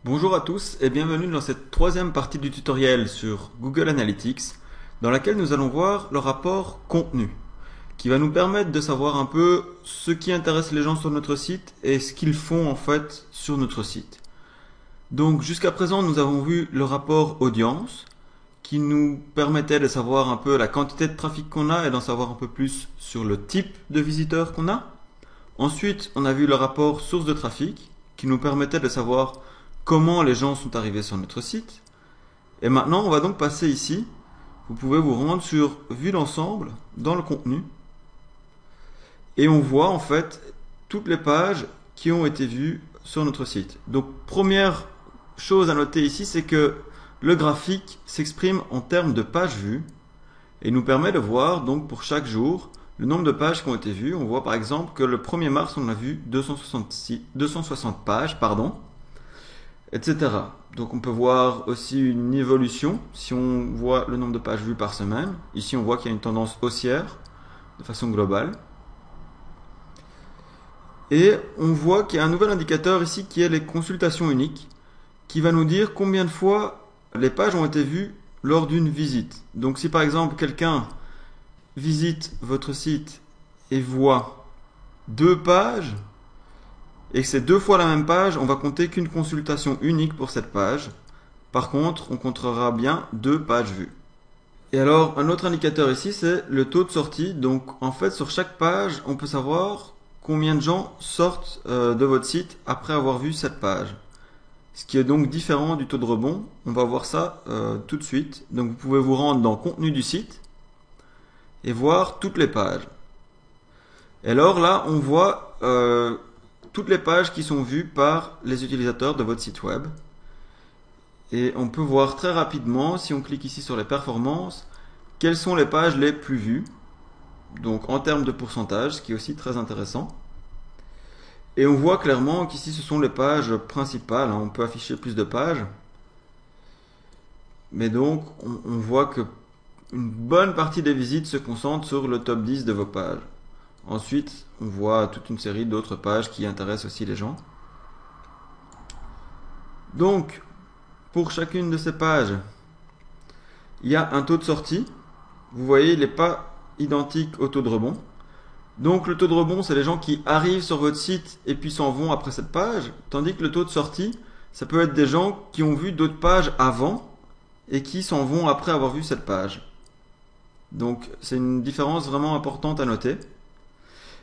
Bonjour à tous et bienvenue dans cette troisième partie du tutoriel sur Google Analytics dans laquelle nous allons voir le rapport contenu qui va nous permettre de savoir un peu ce qui intéresse les gens sur notre site et ce qu'ils font en fait sur notre site. Donc jusqu'à présent nous avons vu le rapport audience qui nous permettait de savoir un peu la quantité de trafic qu'on a et d'en savoir un peu plus sur le type de visiteurs qu'on a. Ensuite on a vu le rapport source de trafic qui nous permettait de savoir comment les gens sont arrivés sur notre site. Et maintenant, on va donc passer ici. Vous pouvez vous rendre sur Vue d'ensemble dans le contenu. Et on voit en fait toutes les pages qui ont été vues sur notre site. Donc, première chose à noter ici, c'est que le graphique s'exprime en termes de pages vues et nous permet de voir donc pour chaque jour le nombre de pages qui ont été vues. On voit par exemple que le 1er mars, on a vu 260 pages, etc. Donc on peut voir aussi une évolution si on voit le nombre de pages vues par semaine. Ici on voit qu'il y a une tendance haussière de façon globale. Et on voit qu'il y a un nouvel indicateur ici qui est les consultations uniques qui va nous dire combien de fois les pages ont été vues lors d'une visite. Donc si par exemple quelqu'un visite votre site et voit 2 pages, et que c'est 2 fois la même page, on va compter qu'une consultation unique pour cette page. Par contre, on comptera bien 2 pages vues. Et alors, un autre indicateur ici, c'est le taux de sortie. Donc, en fait, sur chaque page, on peut savoir combien de gens sortent de votre site après avoir vu cette page. Ce qui est donc différent du taux de rebond. On va voir ça tout de suite. Donc, vous pouvez vous rendre dans Contenu du site et voir toutes les pages. Et alors là, on voit toutes les pages qui sont vues par les utilisateurs de votre site web. Et on peut voir très rapidement, si on clique ici sur les performances, quelles sont les pages les plus vues. Donc en termes de pourcentage, ce qui est aussi très intéressant. Et on voit clairement qu'ici ce sont les pages principales. On peut afficher plus de pages. Mais donc on voit que une bonne partie des visites se concentre sur le top 10 de vos pages. Ensuite, on voit toute une série d'autres pages qui intéressent aussi les gens. Donc, pour chacune de ces pages, il y a un taux de sortie. Vous voyez, il n'est pas identique au taux de rebond. Donc, le taux de rebond, c'est les gens qui arrivent sur votre site et puis s'en vont après cette page. Tandis que le taux de sortie, ça peut être des gens qui ont vu d'autres pages avant et qui s'en vont après avoir vu cette page. Donc, c'est une différence vraiment importante à noter.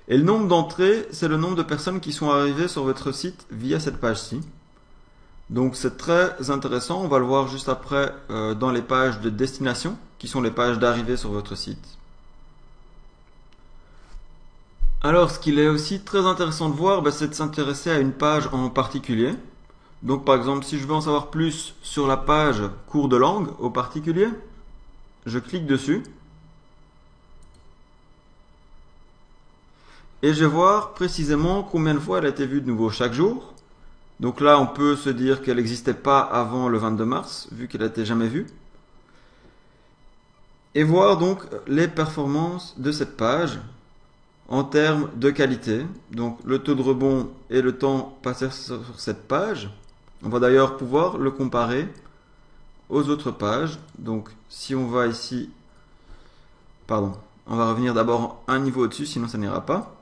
Et le nombre d'entrées, c'est le nombre de personnes qui sont arrivées sur votre site via cette page-ci. Donc c'est très intéressant, on va le voir juste après dans les pages de destination, qui sont les pages d'arrivée sur votre site. Alors ce qu'il est aussi très intéressant de voir, c'est de s'intéresser à une page en particulier. Donc par exemple, si je veux en savoir plus sur la page cours de langue au particulier, je clique dessus. Et je vais voir précisément combien de fois elle a été vue de nouveau chaque jour. Donc là, on peut se dire qu'elle n'existait pas avant le 22 mars, vu qu'elle n'était jamais vue. Et voir donc les performances de cette page en termes de qualité. Donc le taux de rebond et le temps passé sur cette page. On va d'ailleurs pouvoir le comparer aux autres pages. Donc si on va ici... Pardon, on va revenir d'abord un niveau au-dessus, sinon ça n'ira pas.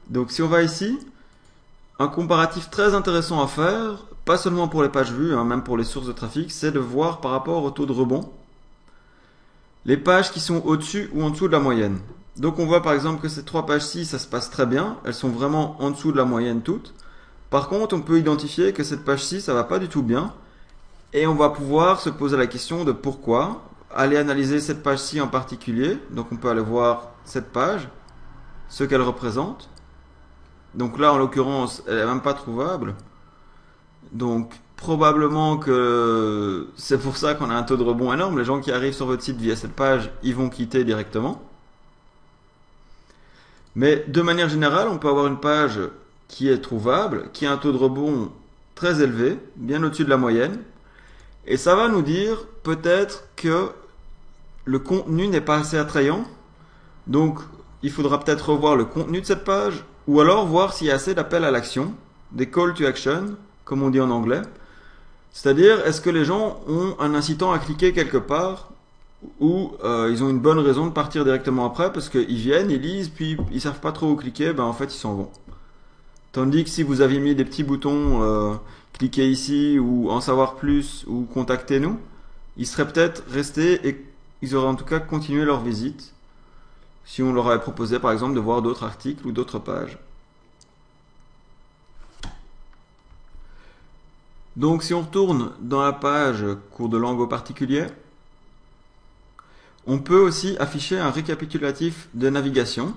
Donc si on va ici, un comparatif très intéressant à faire, pas seulement pour les pages vues, même pour les sources de trafic, c'est de voir par rapport au taux de rebond les pages qui sont au-dessus ou en dessous de la moyenne. Donc on voit par exemple que ces 3 pages-ci, ça se passe très bien, elles sont vraiment en dessous de la moyenne toutes. Par contre, on peut identifier que cette page-ci, ça va pas du tout bien, et on va pouvoir se poser la question de pourquoi, aller analyser cette page-ci en particulier. Donc on peut aller voir cette page, ce qu'elle représente. Donc là, en l'occurrence, elle n'est même pas trouvable. Donc, probablement que c'est pour ça qu'on a un taux de rebond énorme. Les gens qui arrivent sur votre site via cette page, ils vont quitter directement. Mais de manière générale, on peut avoir une page qui est trouvable, qui a un taux de rebond très élevé, bien au-dessus de la moyenne. Et ça va nous dire peut-être que le contenu n'est pas assez attrayant. Donc, il faudra peut-être revoir le contenu de cette page, ou alors voir s'il y a assez d'appels à l'action, des call to action, comme on dit en anglais, C'est-à-dire, est-ce que les gens ont un incitant à cliquer quelque part ou ils ont une bonne raison de partir directement après parce qu'ils viennent, ils lisent, puis ils savent pas trop où cliquer, ben en fait ils s'en vont. Tandis que si vous aviez mis des petits boutons cliquez ici ou en savoir plus ou contactez-nous, ils seraient peut-être restés et ils auraient en tout cas continué leur visite si on leur avait proposé par exemple de voir d'autres articles ou d'autres pages. Donc si on retourne dans la page cours de langue au particulier, on peut aussi afficher un récapitulatif de navigation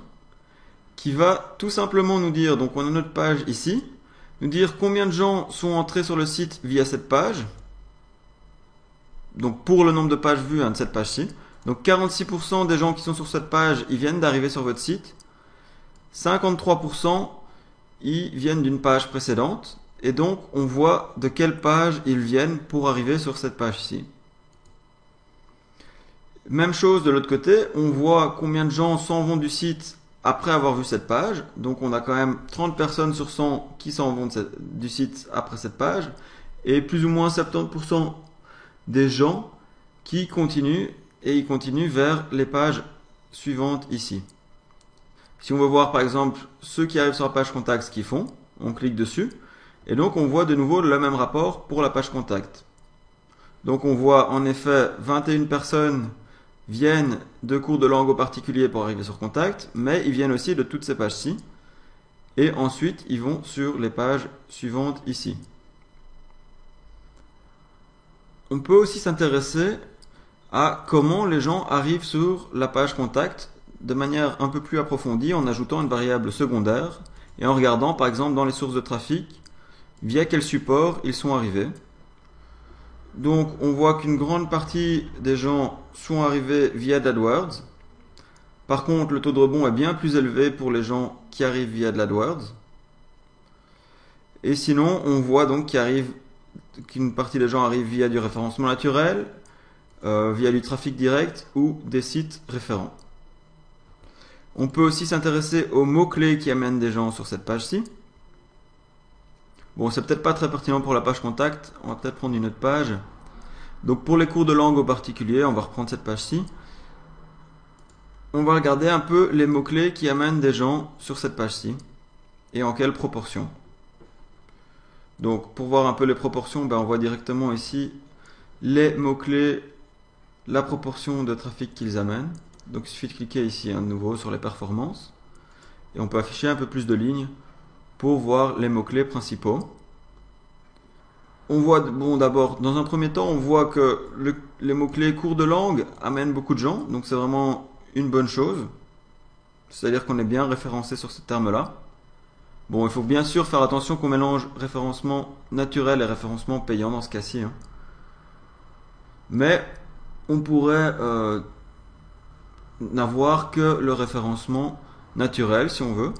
qui va tout simplement nous dire, donc on a notre page ici, nous dire combien de gens sont entrés sur le site via cette page, donc pour le nombre de pages vues de cette page-ci. Donc 46% des gens qui sont sur cette page, ils viennent d'arriver sur votre site, 53% ils viennent d'une page précédente, et donc on voit de quelle page ils viennent pour arriver sur cette page-ci. Même chose de l'autre côté, on voit combien de gens s'en vont du site après avoir vu cette page. Donc on a quand même 30 personnes sur 100 qui s'en vont du site après cette page, et plus ou moins 70% des gens qui continuent, et ils continuent vers les pages suivantes ici. Si on veut voir par exemple ceux qui arrivent sur la page contact, ce qu'ils font, on clique dessus, et donc on voit de nouveau le même rapport pour la page contact. Donc on voit en effet 21 personnes viennent de cours de langue au particulier pour arriver sur contact, mais ils viennent aussi de toutes ces pages-ci, et ensuite ils vont sur les pages suivantes ici. On peut aussi s'intéresser à comment les gens arrivent sur la page contact de manière un peu plus approfondie en ajoutant une variable secondaire et en regardant par exemple dans les sources de trafic via quel support ils sont arrivés. Donc on voit qu'une grande partie des gens sont arrivés via de l'AdWords. Par contre le taux de rebond est bien plus élevé pour les gens qui arrivent via de l'AdWords. Et sinon on voit donc qu'une partie des gens arrivent via du référencement naturel, via du trafic direct ou des sites référents. On peut aussi s'intéresser aux mots-clés qui amènent des gens sur cette page-ci. Bon, c'est peut-être pas très pertinent pour la page contact, on va peut-être prendre une autre page. Donc pour les cours de langue au particulier, on va reprendre cette page-ci. On va regarder un peu les mots-clés qui amènent des gens sur cette page-ci et en quelle proportion. Donc pour voir un peu les proportions, on voit directement ici les mots-clés, la proportion de trafic qu'ils amènent. Donc il suffit de cliquer ici de nouveau sur les performances et on peut afficher un peu plus de lignes pour voir les mots-clés principaux. On voit, bon d'abord, dans un premier temps, on voit que les mots-clés cours de langue amènent beaucoup de gens, donc c'est vraiment une bonne chose. C'est-à-dire qu'on est bien référencé sur ce terme-là. Bon, il faut bien sûr faire attention qu'on mélange référencement naturel et référencement payant dans ce cas-ci. Mais on pourrait n'avoir que le référencement naturel si on veut.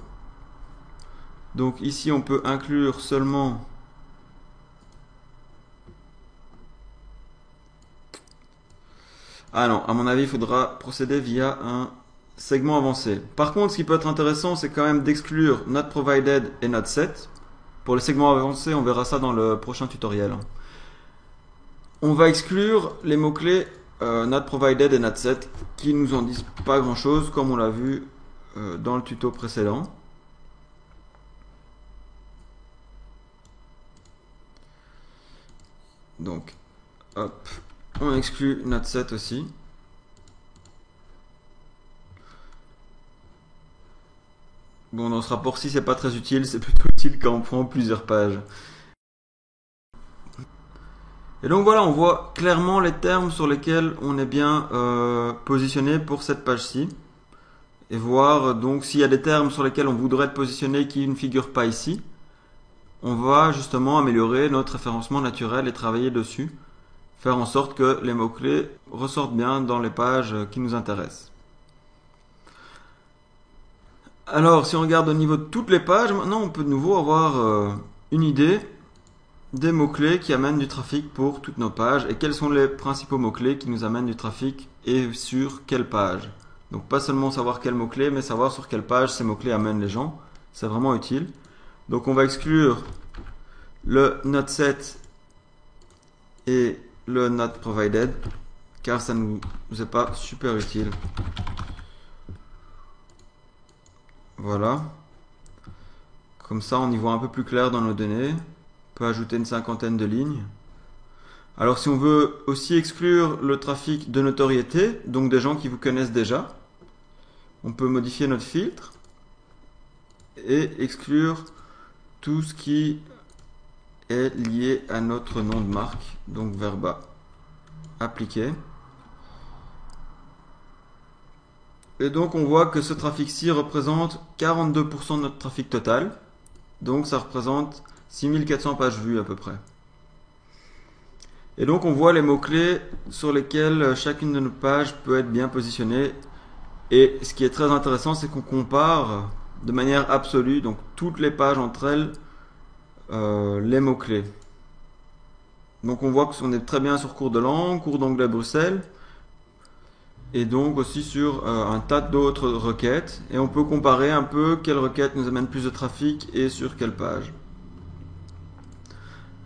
Donc ici on peut inclure seulement ah non, à mon avis il faudra procéder via un segment avancé. Par contre ce qui peut être intéressant c'est quand même d'exclure not provided et not set. Pour les segments avancés on verra ça dans le prochain tutoriel. On va exclure les mots-clés not provided et not set qui nous en disent pas grand chose comme on l'a vu dans le tuto précédent. Donc hop, on exclut not set aussi. Bon, dans ce rapport-ci c'est pas très utile, c'est plutôt utile quand on prend plusieurs pages. Et donc voilà, on voit clairement les termes sur lesquels on est bien positionné pour cette page-ci. Et voir donc s'il y a des termes sur lesquels on voudrait être positionné qui ne figurent pas ici. On va justement améliorer notre référencement naturel et travailler dessus. Faire en sorte que les mots-clés ressortent bien dans les pages qui nous intéressent. Alors si on regarde au niveau de toutes les pages, maintenant on peut de nouveau avoir une idée des mots-clés qui amènent du trafic pour toutes nos pages et quels sont les principaux mots-clés qui nous amènent du trafic et sur quelle page. Donc pas seulement savoir quels mots-clés, mais savoir sur quelle page ces mots-clés amènent les gens. C'est vraiment utile. Donc on va exclure le not set et le not provided, car ça ne nous est pas super utile. Voilà. Comme ça, on y voit un peu plus clair dans nos données. On peut ajouter une 50aine de lignes. Alors, si on veut aussi exclure le trafic de notoriété, donc des gens qui vous connaissent déjà, on peut modifier notre filtre et exclure tout ce qui est lié à notre nom de marque, donc Verba. Appliquer. Et donc on voit que ce trafic-ci représente 42% de notre trafic total. Donc ça représente 6400 pages vues à peu près. Et donc on voit les mots-clés sur lesquels chacune de nos pages peut être bien positionnée. Et ce qui est très intéressant, c'est qu'on compare de manière absolue, donc toutes les pages entre elles, les mots-clés. Donc on voit qu'on est très bien sur cours de langue, cours d'anglais Bruxelles, et donc aussi sur un tas d'autres requêtes. Et on peut comparer un peu quelle requête nous amène plus de trafic et sur quelle page.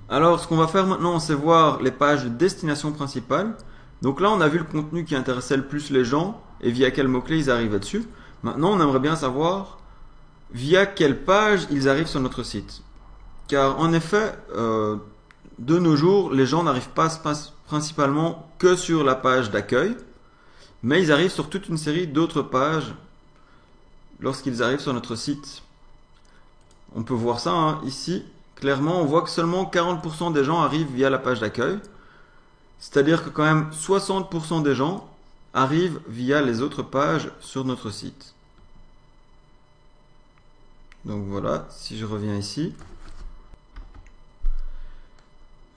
Alors ce qu'on va faire maintenant, c'est voir les pages de destination principale. Donc là on a vu le contenu qui intéressait le plus les gens et via quel mot-clé ils arrivaient dessus. Maintenant on aimerait bien savoir via quelle page ils arrivent sur notre site. Car en effet, de nos jours, les gens n'arrivent pas principalement que sur la page d'accueil, mais ils arrivent sur toute une série d'autres pages lorsqu'ils arrivent sur notre site. On peut voir ça hein, ici. Clairement, on voit que seulement 40% des gens arrivent via la page d'accueil. C'est-à-dire que quand même 60% des gens arrivent via les autres pages sur notre site. Donc voilà, si je reviens ici.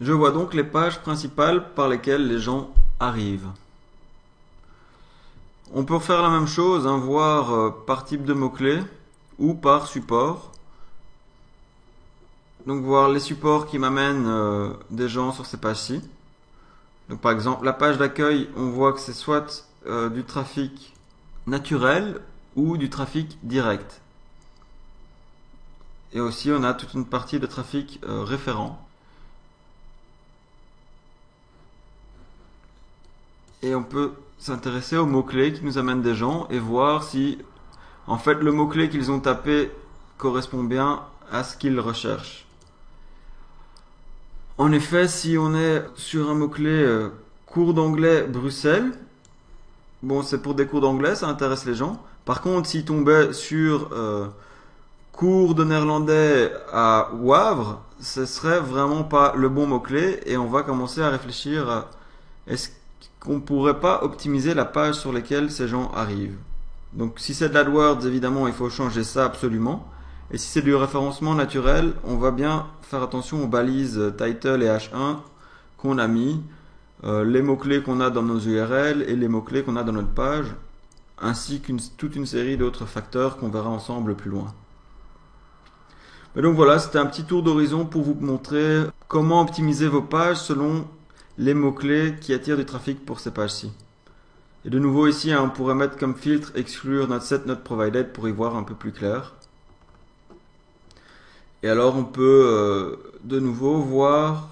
Je vois donc les pages principales par lesquelles les gens arrivent. On peut faire la même chose, hein, voir par type de mots-clés ou par support. Donc voir les supports qui m'amènent des gens sur ces pages-ci. Donc par exemple, la page d'accueil, on voit que c'est soit du trafic naturel ou du trafic direct. Et aussi, on a toute une partie de trafic référent. Et on peut s'intéresser aux mots-clés qui nous amènent des gens et voir si, en fait, le mot-clé qu'ils ont tapé correspond bien à ce qu'ils recherchent. En effet, si on est sur un mot-clé cours d'anglais Bruxelles, bon, c'est pour des cours d'anglais, ça intéresse les gens. Par contre, s'ils tombaient sur cours de néerlandais à Wavre, ce serait vraiment pas le bon mot-clé et on va commencer à réfléchir à est-ce qu'on pourrait pas optimiser la page sur laquelle ces gens arrivent. Donc si c'est de l'AdWords, évidemment, il faut changer ça absolument. Et si c'est du référencement naturel, on va bien faire attention aux balises title et H1 qu'on a mis, les mots-clés qu'on a dans nos URL et les mots-clés qu'on a dans notre page, ainsi qu'une toute une série d'autres facteurs qu'on verra ensemble plus loin. Et donc voilà, c'était un petit tour d'horizon pour vous montrer comment optimiser vos pages selon les mots-clés qui attirent du trafic pour ces pages-ci. Et de nouveau ici, hein, on pourrait mettre comme filtre exclure not set not provided pour y voir un peu plus clair. Et alors on peut de nouveau voir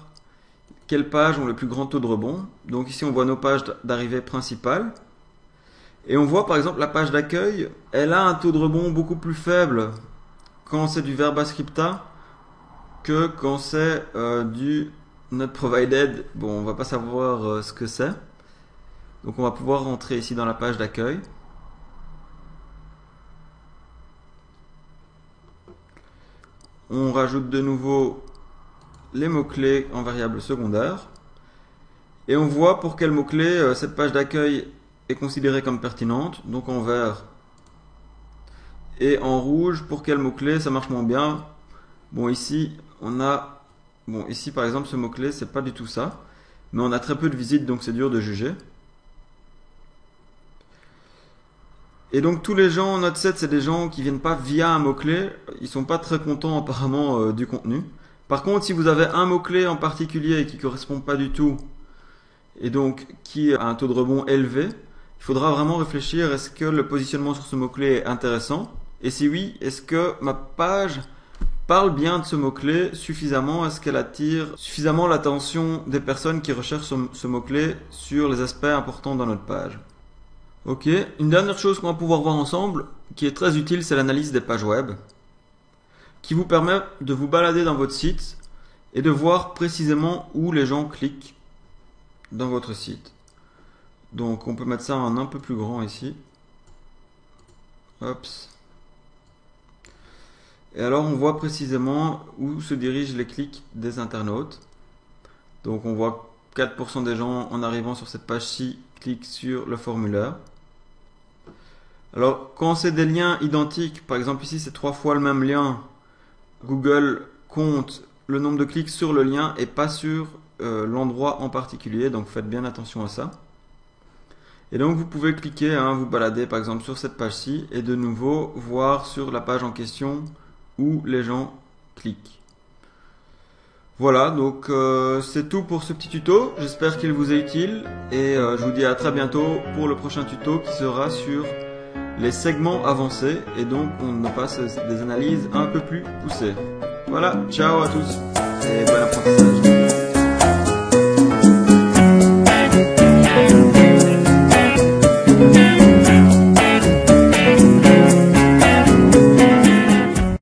quelles pages ont le plus grand taux de rebond. Donc ici on voit nos pages d'arrivée principales. Et on voit par exemple la page d'accueil, elle a un taux de rebond beaucoup plus faible quand c'est du Verba Scripta que quand c'est du not provided. Bon, on va pas savoir ce que c'est. Donc on va pouvoir rentrer ici dans la page d'accueil. On rajoute de nouveau les mots-clés en variable secondaire. Et on voit pour quel mot-clé cette page d'accueil est considérée comme pertinente. Donc en vert et en rouge pour quel mot-clé ça marche moins bien. Bon ici on a... Bon ici par exemple ce mot-clé c'est pas du tout ça. Mais on a très peu de visites donc c'est dur de juger. Et donc tous les gens en Note 7, c'est des gens qui viennent pas via un mot-clé. Ils sont pas très contents apparemment du contenu. Par contre, si vous avez un mot-clé en particulier qui correspond pas du tout et donc qui a un taux de rebond élevé, il faudra vraiment réfléchir, est-ce que le positionnement sur ce mot-clé est intéressant? Et si oui, est-ce que ma page parle bien de ce mot-clé suffisamment à ce qu'elle attire suffisamment l'attention des personnes qui recherchent ce mot-clé sur les aspects importants dans notre page. Ok, une dernière chose qu'on va pouvoir voir ensemble, qui est très utile, c'est l'analyse des pages web, qui vous permet de vous balader dans votre site et de voir précisément où les gens cliquent dans votre site. Donc on peut mettre ça en un peu plus grand ici. Hop. Et alors on voit précisément où se dirigent les clics des internautes. Donc on voit 4% des gens en arrivant sur cette page-ci cliquent sur le formulaire. Alors quand c'est des liens identiques, par exemple ici c'est 3 fois le même lien, Google compte le nombre de clics sur le lien et pas sur l'endroit en particulier, donc faites bien attention à ça. Et donc vous pouvez cliquer, vous balader par exemple sur cette page-ci et de nouveau voir sur la page en question où les gens cliquent. Voilà, donc c'est tout pour ce petit tuto, j'espère qu'il vous est utile et je vous dis à très bientôt pour le prochain tuto qui sera sur les segments avancés et donc on passe des analyses un peu plus poussées. Voilà, ciao à tous et bon apprentissage.